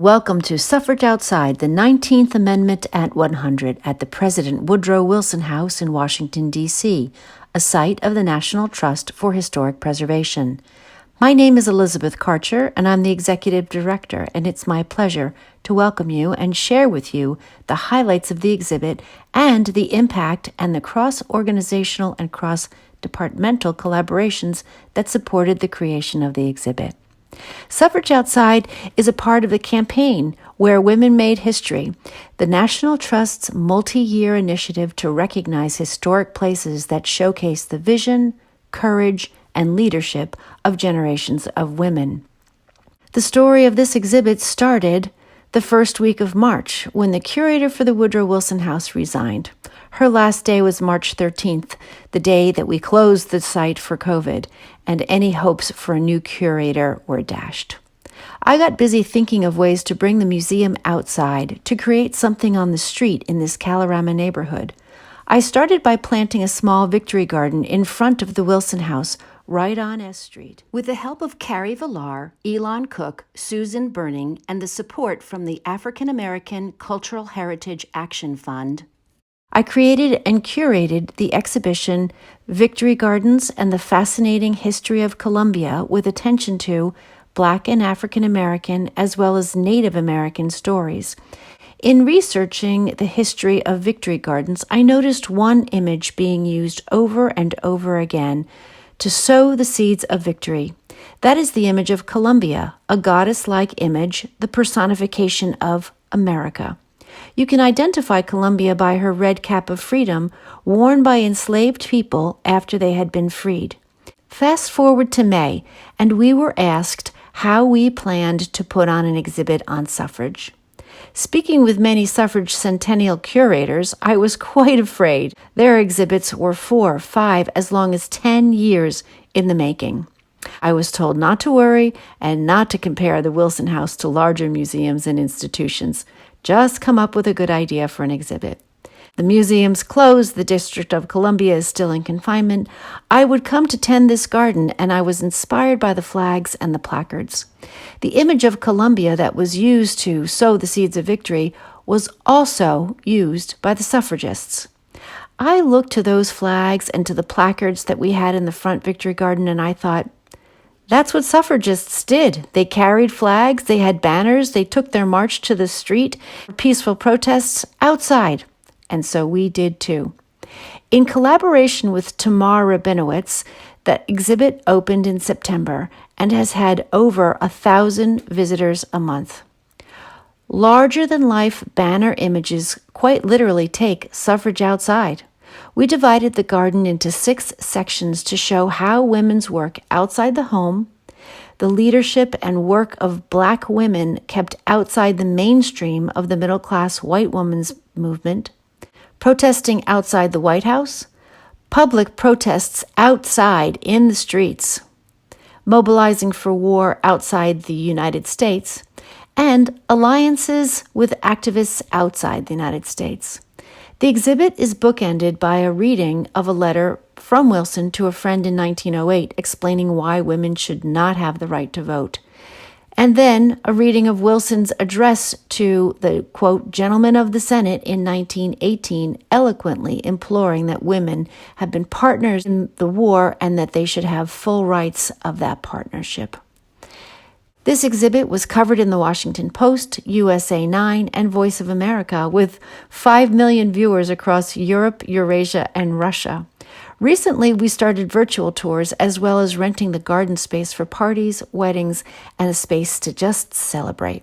Welcome to Suffrage Outside, the 19th Amendment at 100 at the President Woodrow Wilson House in Washington, D.C., a site of the National Trust for Historic Preservation. My name is Elizabeth Karcher, and I'm the Executive Director, and it's my pleasure to welcome you and share with you the highlights of the exhibit and the impact and the cross-organizational and cross-departmental collaborations that supported the creation of the exhibit. Suffrage Outside is a part of the campaign Where Women Made History, the National Trust's multi-year initiative to recognize historic places that showcase the vision, courage, and leadership of generations of women. The story of this exhibit started the first week of March when the curator for the Woodrow Wilson House resigned. Her last day was March 13th, the day that we closed the site for COVID, and any hopes for a new curator were dashed. I got busy thinking of ways to bring the museum outside, to create something on the street in this Kalorama neighborhood. I started by planting a small victory garden in front of the Wilson House, right on S Street. With the help of Carrie Villar, Elon Cook, Susan Burning, and the support from the African American Cultural Heritage Action Fund, I created and curated the exhibition Victory Gardens and the Fascinating History of Columbia with attention to Black and African American as well as Native American stories. In researching the history of Victory Gardens, I noticed one image being used over and over again to sow the seeds of victory. That is the image of Columbia, a goddess-like image, the personification of America. You can identify Columbia by her red cap of freedom worn by enslaved people after they had been freed. Fast forward to May, and we were asked how we planned to put on an exhibit on suffrage. Speaking with many suffrage centennial curators, I was quite afraid. Their exhibits were 4, 5, as long as 10 years in the making. I was told not to worry and not to compare the Wilson House to larger museums and institutions. Just come up with a good idea for an exhibit. The museum's closed, the District of Columbia is still in confinement. I would come to tend this garden, and I was inspired by the flags and the placards. The image of Columbia that was used to sow the seeds of victory was also used by the suffragists. I looked to those flags and to the placards that we had in the front Victory Garden, and I thought, that's what suffragists did. They carried flags, they had banners, they took their march to the street, peaceful protests outside. And so we did too. In collaboration with Tamar Rabinowitz, the exhibit opened in September and has had over 1,000 visitors a month. Larger-than-life banner images quite literally take Suffrage Outside. We divided the garden into 6 sections to show how women's work outside the home, the leadership and work of Black women kept outside the mainstream of the middle-class white women's movement, protesting outside the White House, public protests outside in the streets, mobilizing for war outside the United States, and alliances with activists outside the United States. The exhibit is bookended by a reading of a letter from Wilson to a friend in 1908 explaining why women should not have the right to vote. And then a reading of Wilson's address to the, quote, gentlemen of the Senate in 1918, eloquently imploring that women have been partners in the war and that they should have full rights of that partnership. This exhibit was covered in the Washington Post, USA 9, and Voice of America, with 5 million viewers across Europe, Eurasia, and Russia. Recently, we started virtual tours as well as renting the garden space for parties, weddings, and a space to just celebrate.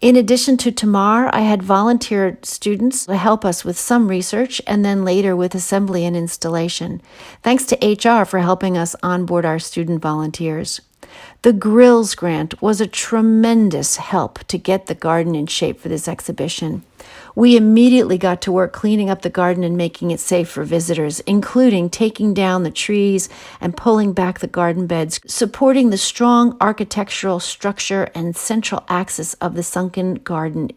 In addition to Tamar, I had volunteer students to help us with some research and then later with assembly and installation. Thanks to HR for helping us onboard our student volunteers. The Grills Grant was a tremendous help to get the garden in shape for this exhibition. We immediately got to work cleaning up the garden and making it safe for visitors, including taking down the trees and pulling back the garden beds, supporting the strong architectural structure and central axis of the sunken garden.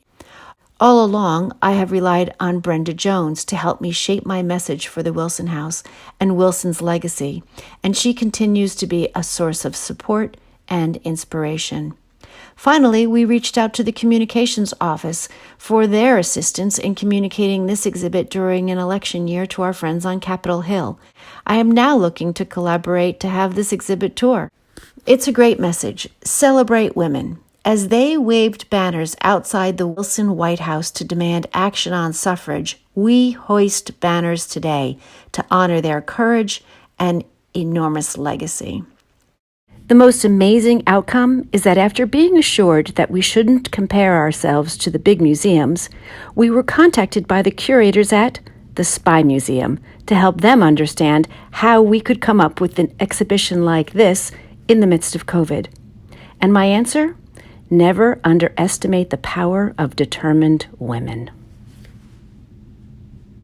All along, I have relied on Brenda Jones to help me shape my message for the Wilson House and Wilson's legacy, and she continues to be a source of support and inspiration. Finally, we reached out to the communications office for their assistance in communicating this exhibit during an election year to our friends on Capitol Hill. I am now looking to collaborate to have this exhibit tour. It's a great message. Celebrate women. As they waved banners outside the Wilson White House to demand action on suffrage, we hoist banners today to honor their courage and enormous legacy. The most amazing outcome is that after being assured that we shouldn't compare ourselves to the big museums, we were contacted by the curators at the Spy Museum to help them understand how we could come up with an exhibition like this in the midst of COVID. And my answer? Never underestimate the power of determined women.